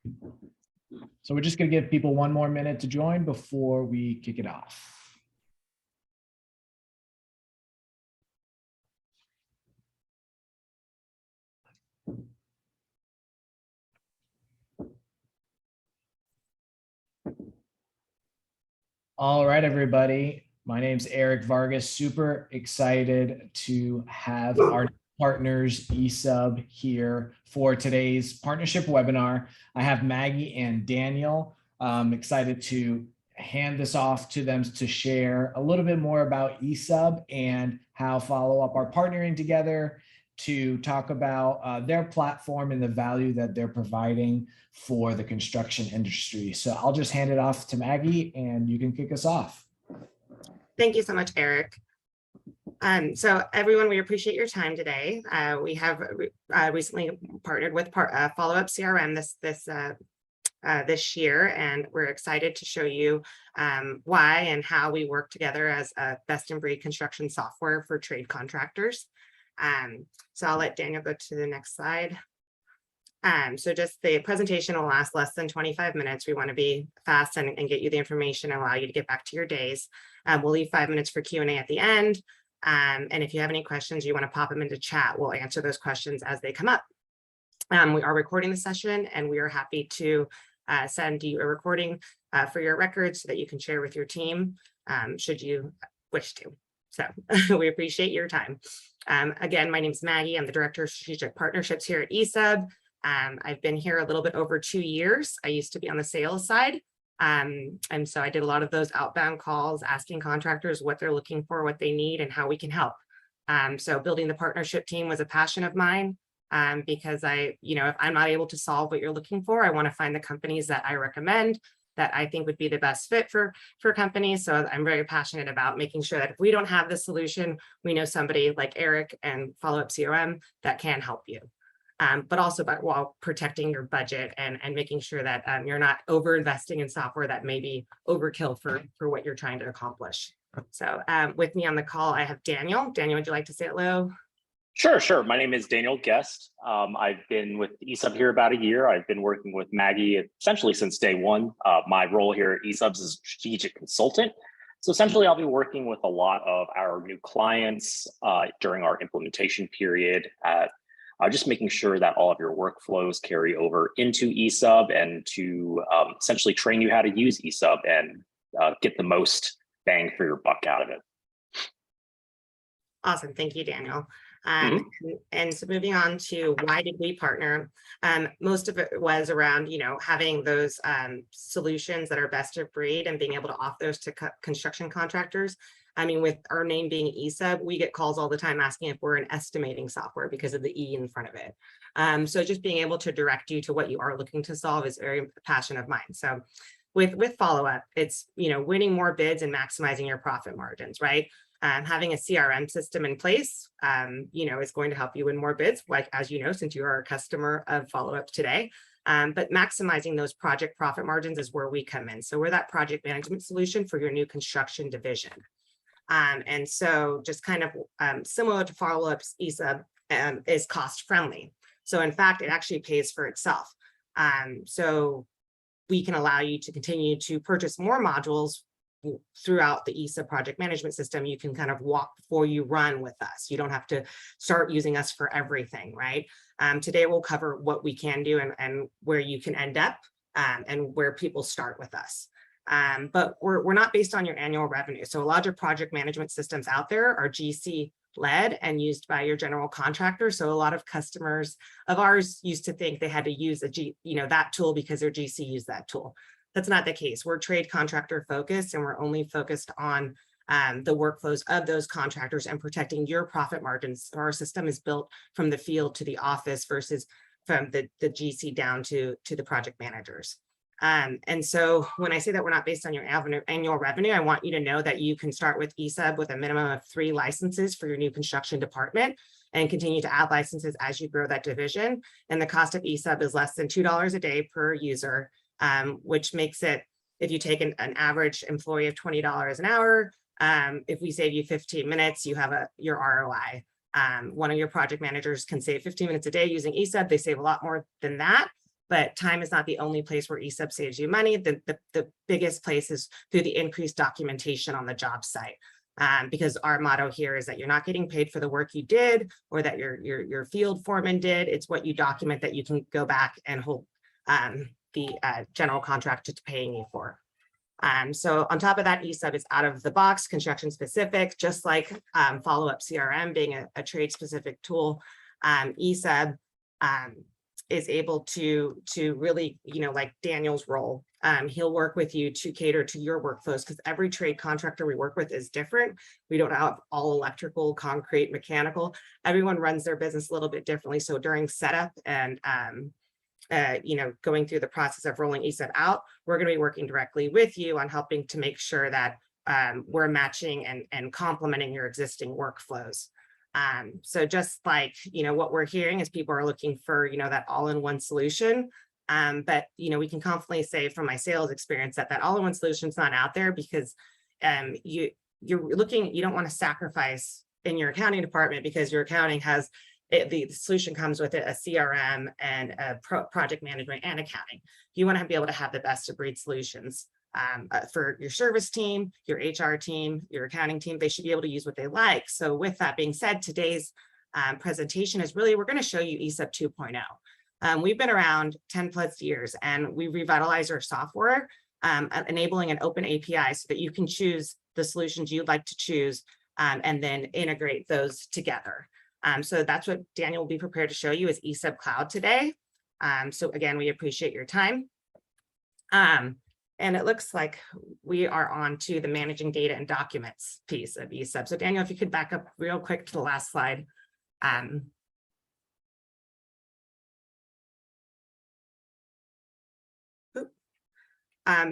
So we're just going to give people one more minute to join before we kick it off. All right, everybody. My name's Eric Vargas. Super excited to have our partners, eSUB, here for today's partnership webinar. I have Maggie and Daniel. I'm excited to hand this off to them to share a little bit more about eSUB and how Followup are partnering together to talk about their platform and the value that they're providing for the construction industry. So I'll just hand it off to Maggie and you can kick us off. Thank you so much, Eric. So everyone, we appreciate your time today. We have recently partnered with Followup CRM this year, and we're excited to show you why and how we work together as a best-in-breed construction software for trade contractors. So I'll let Daniel go to the next slide. So just the presentation will last less than 25 minutes. We want to be fast and get you the information and allow you to get back to your days. We'll leave 5 minutes for Q&A at the end. And if you have any questions, you want to pop them into chat, we'll answer those questions as they come up. We are recording the session, and we are happy to send you a recording for your records so that you can share with your team should you wish to. So we appreciate your time. Again, my name is Maggie. I'm the Director of Strategic Partnerships here at eSUB. I've been here a little bit over 2 years. I used to be on the sales side. And so I did a lot of those outbound calls, asking contractors what they're looking for, what they need, and how we can help. So building the partnership team was a passion of mine because if I'm not able to solve what you're looking for, I want to find the companies that I recommend that I think would be the best fit for companies. So I'm very passionate about making sure that if we don't have the solution, we know somebody like Eric and Followup CRM that can help you. But also while protecting your budget and making sure that you're not over investing in software that may be overkill for what you're trying to accomplish. So with me on the call, I have Daniel. Daniel, would you like to say hello? Sure. My name is Daniel Guest. I've been with eSUB here about a year. I've been working with Maggie essentially since day one. My role here at eSUB is a strategic consultant. So essentially, I'll be working with a lot of our new clients during our implementation period at just making sure that all of your workflows carry over into eSUB and to essentially train you how to use eSUB and get the most bang for your buck out of it. Awesome. Thank you, Daniel. And so moving on to why did we partner? Most of it was around, having those solutions that are best of breed and being able to offer those to construction contractors. I mean, with our name being eSUB, we get calls all the time asking if we're an estimating software because of the E in front of it. So just being able to direct you to what you are looking to solve is very passion of mine. So with Followup, it's, winning more bids and maximizing your profit margins, right? Having a CRM system in place, is going to help you win more bids, like, as you know, since you are a customer of Followup today. But maximizing those project profit margins is where we come in. So we're that project management solution for your new construction division. And so just kind of similar to Followup's eSUB is cost friendly. So in fact, it actually pays for itself. So we can allow you to continue to purchase more modules throughout the eSUB project management system. You can kind of walk before you run with us. You don't have to start using us for everything, right? Today we'll cover what we can do and where you can end up and where people start with us. But we're not based on your annual revenue. So a lot of project management systems out there are GC led and used by your general contractor. So a lot of customers of ours used to think they had to use that tool because their GC used that tool. That's not the case. We're trade contractor focused, and we're only focused on the workflows of those contractors and protecting your profit margins. So our system is built from the field to the office versus from the GC down to the project managers. And so when I say that we're not based on your annual revenue, I want you to know that you can start with eSUB with a minimum of 3 licenses for your new construction department and continue to add licenses as you grow that division. And the cost of eSUB is less than $2 a day per user, which makes it, if you take an average employee of $20 an hour, if we save you 15 minutes, you have your ROI. One of your project managers can save 15 minutes a day using eSUB. They save a lot more than that. but time is not the only place where eSUB saves you money. The biggest place is through the increased documentation on the job site. Because our motto here is that you're not getting paid for the work you did or that your field foreman did. It's what you document that you can go back and hold the general contractor to paying you for. So on top of that, eSUB is out of the box, construction specific, just like Followup CRM being a trade specific tool. eSUB is able to really, like Daniel's role, he'll work with you to cater to your workflows because every trade contractor we work with is different. We don't have all electrical, concrete, mechanical. Everyone runs their business a little bit differently. So during setup and going through the process of rolling eSUB out, we're going to be working directly with you on helping to make sure that we're matching and complementing your existing workflows. So just like, what we're hearing is people are looking for, that all-in-one solution. But, we can confidently say from my sales experience that all-in-one solution is not out there because you don't want to sacrifice in your accounting department because your accounting has the solution comes with it, a CRM and a project management and accounting. You want to be able to have the best of breed solutions. For your service team, your HR team, your accounting team, they should be able to use what they like. So with that being said, today's presentation is really, we're going to show you eSUB 2.0. We've been around 10 plus years and we revitalized our software, enabling an open API so that you can choose the solutions you'd like to choose and then integrate those together. So that's what Daniel will be prepared to show you is eSUB Cloud today. So again, we appreciate your time. And it looks like we are on to the managing data and documents piece of eSUB. So Daniel, if you could back up real quick to the last slide.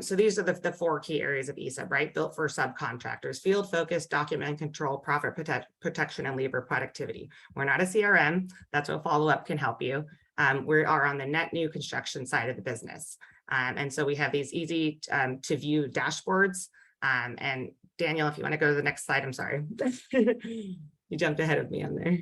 So these are the four key areas of eSUB, right? Built for subcontractors, field focus, document control, profit protection, and labor productivity. We're not a CRM. That's what Followup can help you. We are on the net new construction side of the business. And so we have these easy to view dashboards. And Daniel, if you want to go to the next slide, I'm sorry. You jumped ahead of me on there.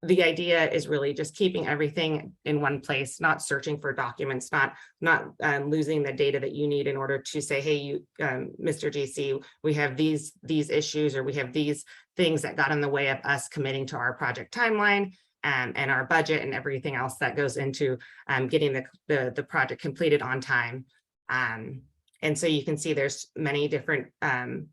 The idea is really just keeping everything in one place, not searching for documents, not losing the data that you need in order to say, hey, Mr. GC, we have these issues, or we have these things that got in the way of us committing to our project timeline and our budget and everything else that goes into getting the project completed on time. And so you can see there's many different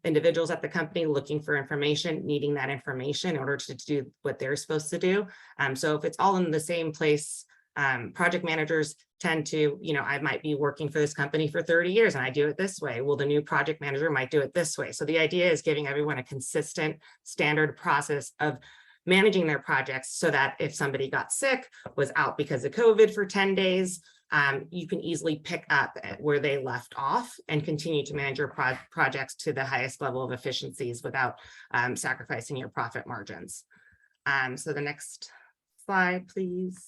individuals at the company looking for information, needing that information in order to do what they're supposed to do. So if it's all in the same place, project managers tend to, I might be working for this company for 30 years and I do it this way. Well, the new project manager might do it this way. So the idea is giving everyone a consistent standard process of managing their projects so that if somebody got sick, was out because of COVID for 10 days, you can easily pick up where they left off and continue to manage your projects to the highest level of efficiencies without sacrificing your profit margins. So the next slide, please.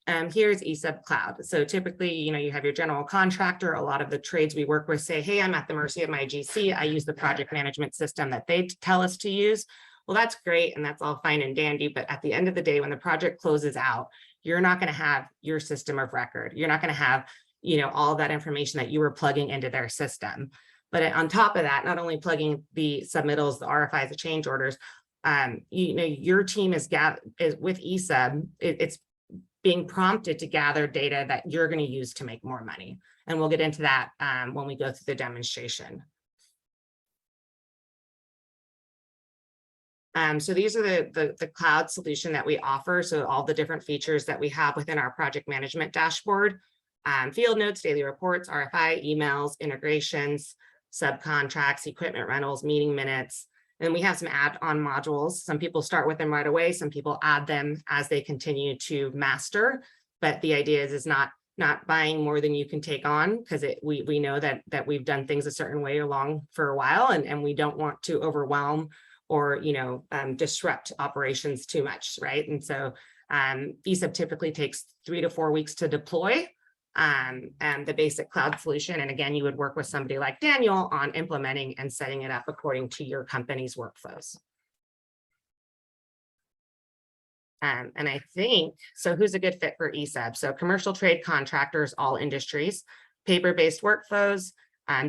Here's eSUB Cloud. So typically, you have your general contractor. A lot of the trades we work with say, hey, I'm at the mercy of my GC. I use the project management system that they tell us to use. Well, that's great. And that's all fine and dandy. But at the end of the day, when the project closes out, you're not going to have your system of record. You're not going to have, all that information that you were plugging into their system. But on top of that, not only plugging the submittals, the RFIs, the change orders, your team is with eSUB. It's being prompted to gather data that you're going to use to make more money. And we'll get into that when we go through the demonstration. So these are the cloud solution that we offer. So all the different features that we have within our project management dashboard, field notes, daily reports, RFI, emails, integrations, subcontracts, equipment rentals, meeting minutes. And we have some add-on modules. Some people start with them right away. Some people add them as they continue to master. But the idea is not buying more than you can take on, because we know that we've done things a certain way along for a while, and we don't want to overwhelm or disrupt operations too much, right? And so eSUB typically takes 3 to 4 weeks to deploy and the basic cloud solution. And again, you would work with somebody like Daniel on implementing and setting it up according to your company's workflows. And I think, so who's a good fit for eSUB? So commercial trade contractors, all industries, paper-based workflows,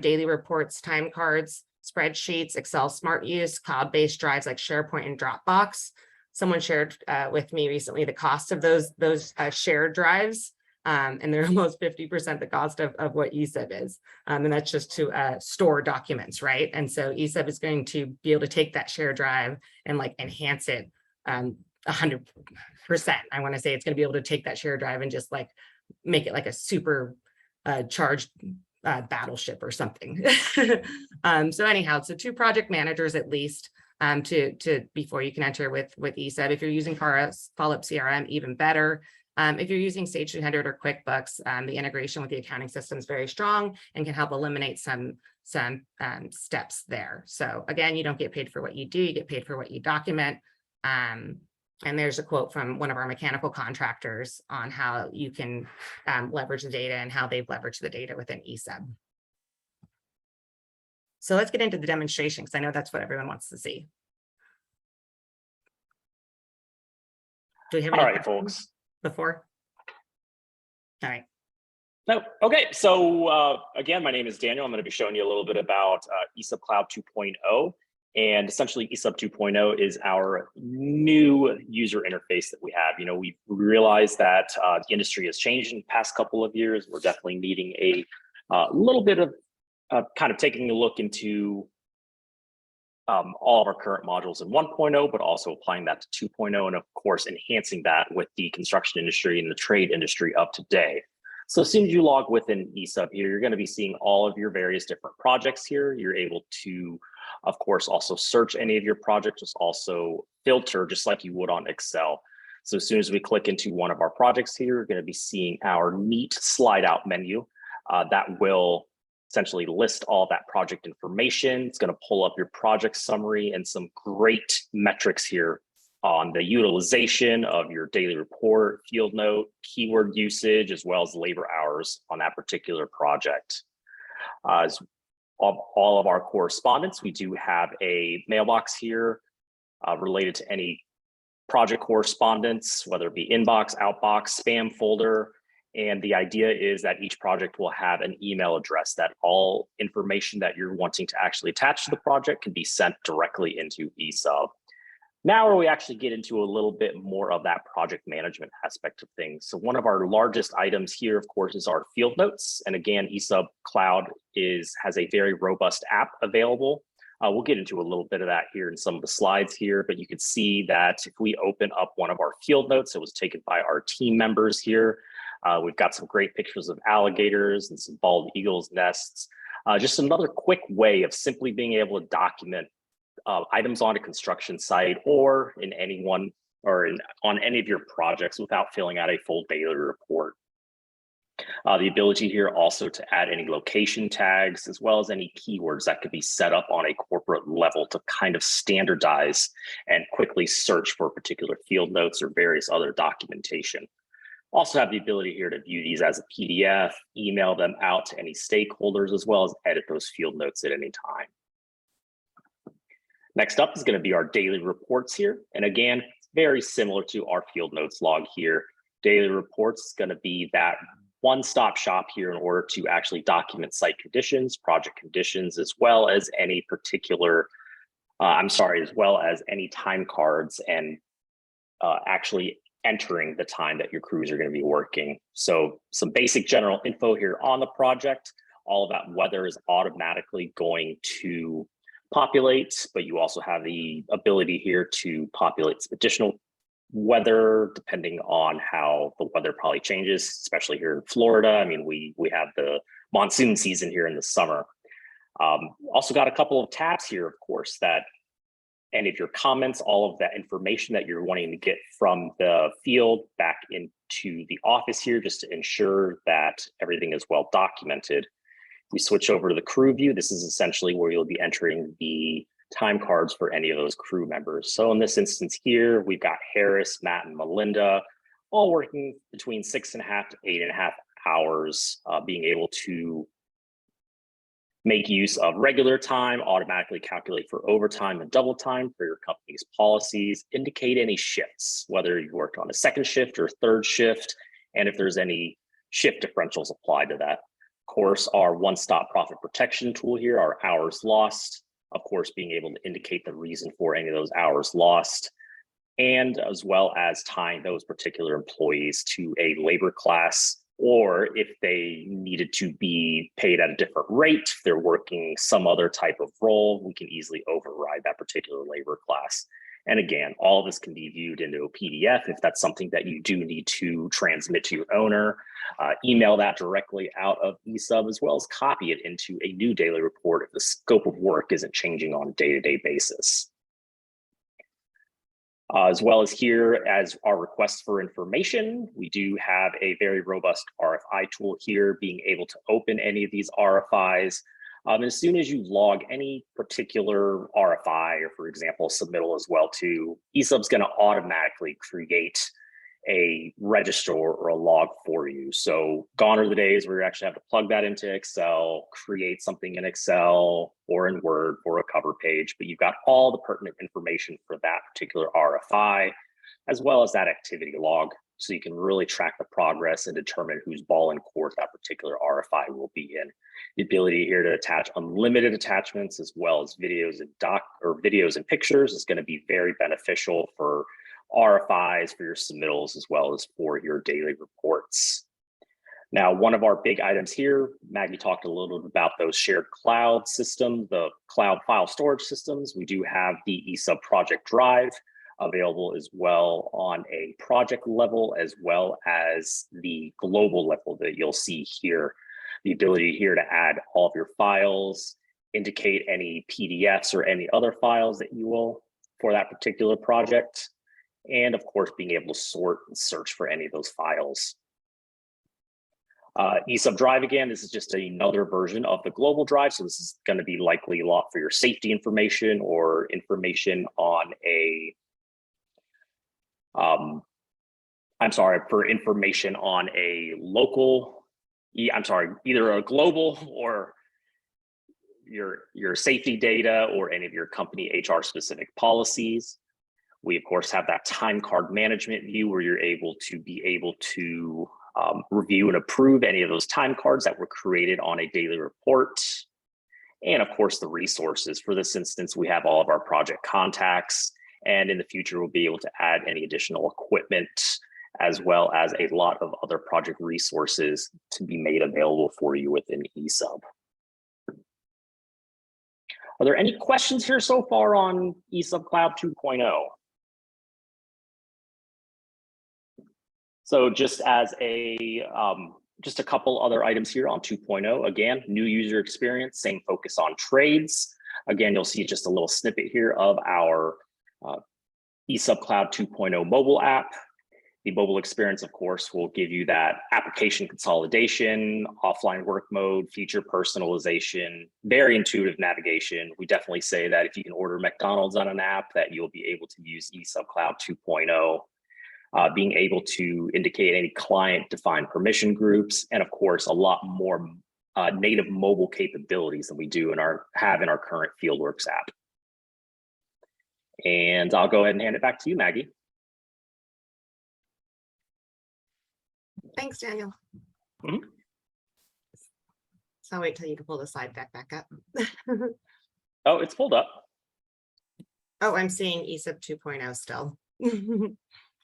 daily reports, time cards, spreadsheets, Excel smart use, cloud-based drives like SharePoint and Dropbox. Someone shared with me recently the cost of those shared drives, and they're almost 50% the cost of what eSUB is. And that's just to store documents, right? And so eSUB is going to be able to take that shared drive and like enhance it 100%. I want to say it's going to be able to take that shared drive and just like make it like a super charged battleship or something. So anyhow, so 2 project managers at least to before you can enter with eSUB. If you're using Followup CRM, even better. If you're using Sage 300 or QuickBooks, the integration with the accounting system is very strong and can help eliminate some steps there. So again, you don't get paid for what you do, you get paid for what you document. And there's a quote from one of our mechanical contractors on how you can leverage the data and how they've leveraged the data within eSUB. So let's get into the demonstration because I know that's what everyone wants to see. Do we have any All right, folks. Before? All right. No, okay. So again, my name is Daniel. I'm going to be showing you a little bit about eSUB Cloud 2.0. And essentially eSUB 2.0 is our new user interface that we have. You know, we realized that the industry has changed in the past couple of years. We're definitely needing a little bit of kind of taking a look into all of our current modules in 1.0, but also applying that to 2.0, and of course, enhancing that with the construction industry and the trade industry of today. So as soon as you log within eSUB here, you're going to be seeing all of your various different projects here. You're able to, of course, also search any of your projects, just also filter just like you would on Excel. So as soon as we click into one of our projects here, you're going to be seeing our neat slide out menu that will essentially list all that project information. It's going to pull up your project summary and some great metrics here on the utilization of your daily report, field note, keyword usage, as well as labor hours on that particular project. As all of our correspondence, we do have a mailbox here related to any project correspondence, whether it be inbox, outbox, spam folder. And the idea is that each project will have an email address that all information that you're wanting to actually attach to the project can be sent directly into eSUB. Now we actually get into a little bit more of that project management aspect of things. So one of our largest items here, of course, is our field notes. And again, eSUB Cloud has a very robust app available. We'll get into a little bit of that here in some of the slides here, but you can see that if we open up one of our field notes, it was taken by our team members here. We've got some great pictures of alligators and some bald eagles nests. Just another quick way of simply being able to document items on a construction site or in anyone or on any of your projects without filling out a full daily report. The ability here also to add any location tags as well as any keywords that could be set up on a corporate level to kind of standardize and quickly search for particular field notes or various other documentation. Also have the ability here to view these as a PDF, email them out to any stakeholders, as well as edit those field notes at any time. Next up is going to be our daily reports here. And again, very similar to our field notes log here. Daily reports is going to be that one-stop shop here in order to actually document site conditions, project conditions, as well as any particular, as well as any time cards and actually entering the time that your crews are going to be working. So some basic general info here on the project, all of that weather is automatically going to populate, but you also have the ability here to populate some additional weather depending on how the weather probably changes, especially here in Florida. I mean, we have the monsoon season here in the summer. Also got a couple of tabs here, of course, that any of your comments, all of that information that you're wanting to get from the field back into the office here, just to ensure that everything is well documented. If we switch over to the crew view, this is essentially where you'll be entering the time cards for any of those crew members. So in this instance here, we've got Harris, Matt, and Melinda, all working between 6.5 to 8.5 hours, being able to make use of regular time, automatically calculate for overtime and double time for your company's policies, indicate any shifts, whether you worked on a second shift or third shift, and if there's any shift differentials applied to that. Of course, our one-stop profit protection tool here, our hours lost, of course, being able to indicate the reason for any of those hours lost, and as well as tying those particular employees to a labor class, or if they needed to be paid at a different rate, if they're working some other type of role, we can easily override that particular labor class. And again, all of this can be viewed into a PDF if that's something that you do need to transmit to your owner. Email that directly out of eSUB, as well as copy it into a new daily report if the scope of work isn't changing on a day-to-day basis. As well as here as our requests for information, we do have a very robust RFI tool here, being able to open any of these RFIs. And as soon as you log any particular RFI, or for example, submittal as well too, eSUB's going to automatically create a register or a log for you. So gone are the days where you actually have to plug that into Excel, create something in Excel or in Word for a cover page, but you've got all the pertinent information for that particular RFI, as well as that activity log. So you can really track the progress and determine whose ball in court that particular RFI will be in. The ability here to attach unlimited attachments, as well as videos and pictures, is going to be very beneficial for RFIs, for your submittals, as well as for your daily reports. Now, one of our big items here, Maggie talked a little bit about those shared cloud systems, the cloud file storage systems. We do have the eSUB project drive available as well on a project level, as well as the global level that you'll see here. The ability here to add all of your files, indicate any PDFs or any other files that you will for that particular project, and of course, being able to sort and search for any of those files. eSUB Drive, again, this is just another version of the global drive. So this is going to be likely a lot for your safety information or information on a, for information on a local, either a global or your safety data or any of your company HR specific policies. We, of course, have that time card management view where you're able to review and approve any of those time cards that were created on a daily report. And of course, the resources. For this instance, we have all of our project contacts, and in the future, we'll be able to add any additional equipment, as well as a lot of other project resources to be made available for you within eSUB. Are there any questions here so far on eSUB Cloud 2.0? So just as just a couple other items here on 2.0, again, new user experience, same focus on trades. Again, you'll see just a little snippet here of our eSUB Cloud 2.0 mobile app. The mobile experience, of course, will give you that application consolidation, offline work mode, feature personalization, very intuitive navigation. We definitely say that if you can order McDonald's on an app, that you'll be able to use eSUB Cloud 2.0. Being able to indicate any client-defined permission groups, and of course, a lot more native mobile capabilities than we do have in our current Fieldworks app. And I'll go ahead and hand it back to you, Maggie. Thanks, Daniel. So I'll wait till you can pull the slide deck back up. Oh, it's pulled up. Oh, I'm seeing eSUB 2.0 still.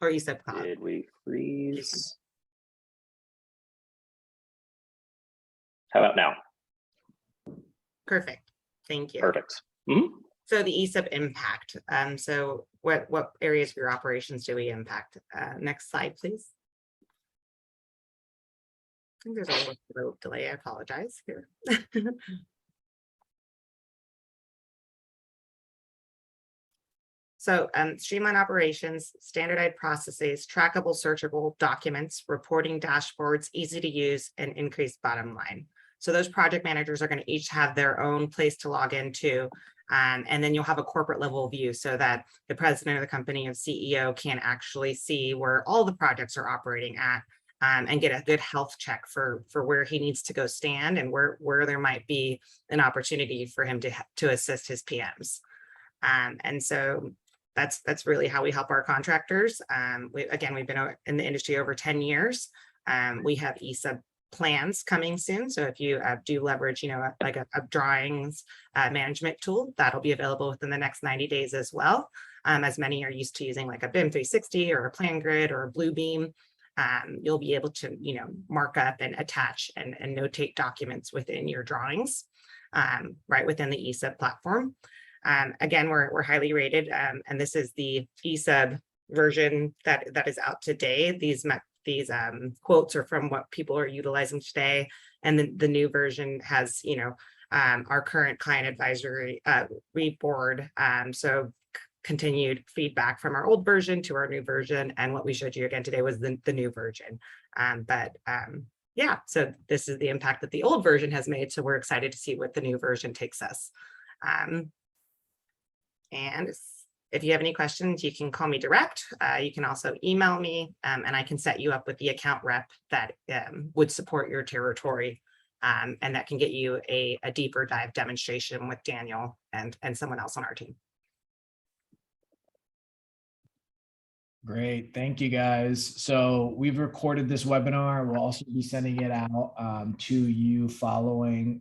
Or eSUB Cloud. Did we freeze? How about now? Perfect. Thank you. Perfect. So the eSUB impact. So what areas of your operations do we impact? Next slide, please. I think there's a little delay. I apologize here. So streamline operations, standardized processes, trackable, searchable documents, reporting dashboards, easy to use, and increased bottom line. So those project managers are going to each have their own place to log into. And then you'll have a corporate level view so that the president of the company or CEO can actually see where all the projects are operating at. and get a good health check for where he needs to go stand and where there might be an opportunity for him to assist his PMs. And so that's really how we help our contractors. We've been in the industry over 10 years. We have eSUB plans coming soon. So if you do leverage, like a drawings management tool, that'll be available within the next 90 days as well. As many are used to using like a BIM 360 or a Plan Grid or a Bluebeam, you'll be able to, mark up and attach and notate documents within your drawings, right within the eSUB platform. Again, we're highly rated, and this is the eSUB version that is out today. These quotes are from what people are utilizing today, and the new version has, our current client advisory board. So continued feedback from our old version to our new version, and what we showed you again today was the new version. Yeah, so this is the impact that the old version has made. So we're excited to see what the new version takes us. And if you have any questions, you can call me direct. You can also email me, and I can set you up with the account rep that would support your territory, and that can get you a deeper dive demonstration with Daniel and someone else on our team. Great. Thank you, guys. So we've recorded this webinar. We'll also be sending it out to you following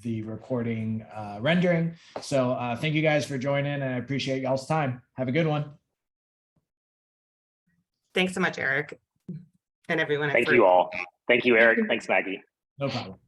the recording rendering. So thank you guys for joining, and I appreciate y'all's time. Have a good one. Thanks so much, Eric, and everyone. Thank you all. Thank you, Eric. Thanks, Maggie. No problem.